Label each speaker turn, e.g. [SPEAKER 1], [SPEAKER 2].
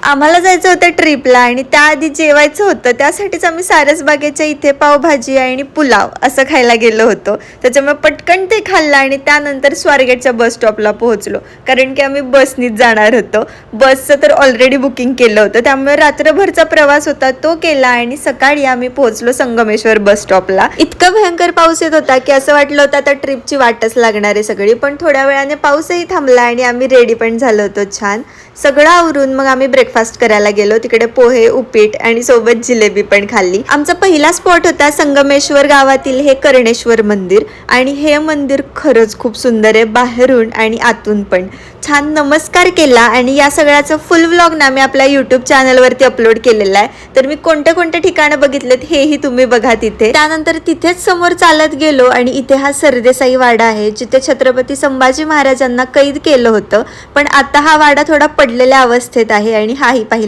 [SPEAKER 1] आम्हाला जायचं होतं ट्रिपला आणि त्याआधी जेवायचं होतं, त्यासाठीच आम्ही सारसबागेच्या इथे पावभाजी आणि पुलाव असं खायला गेलो होतो. त्याच्यामुळे पटकन ते खाल्लं आणि त्यानंतर स्वारगेटच्या बस स्टॉपला पोहोचलो, कारण की आम्ही बसनीच जाणार होतो. बसचं तर ऑलरेडी बुकिंग केलं होतं, त्यामुळे रात्रभरचा प्रवास होता तो केला आणि सकाळी आम्ही पोहोचलो संगमेश्वर बस स्टॉपला. इतका भयंकर पाऊस येत होता की असं वाटलं होतं आता ट्रिपची वाटच लागणार आहे सगळी, पण थोड्या वेळाने पाऊसही थांबला आणि आम्ही रेडी पण झालो होतो छान. सगळं आवरून मग आम्ही ब्रेकफास्ट करायला गेलो. तिकडे पोहे, उपीट आणि सोबत जिलेबी पण खाल्ली. आमचा पहिला स्पॉट होता संगमेश्वर गावातील हे कर्णेश्वर मंदिर आणि हे मंदिर खरंच खूप सुंदर आहे, बाहेरून आणि आतून पण. छान नमस्कार केला आणि या सगळ्याचं फुल व्लॉग ना मी आपल्या यूट्यूब चॅनलवरती अपलोड केलेला आहे, तर मी कोणते कोणते ठिकाणं बघितलेत हेही तुम्ही बघा तिथे. त्यानंतर तिथेच समोर चालत गेलो आणि इथे हा सरदेसाई वाडा आहे, जिथे छत्रपती संभाजी महाराजांना कैद केलं होतं, पण आता हा वाडा थोडा पडलेल्या अवस्थेत आहे आणि हाही पाहिला.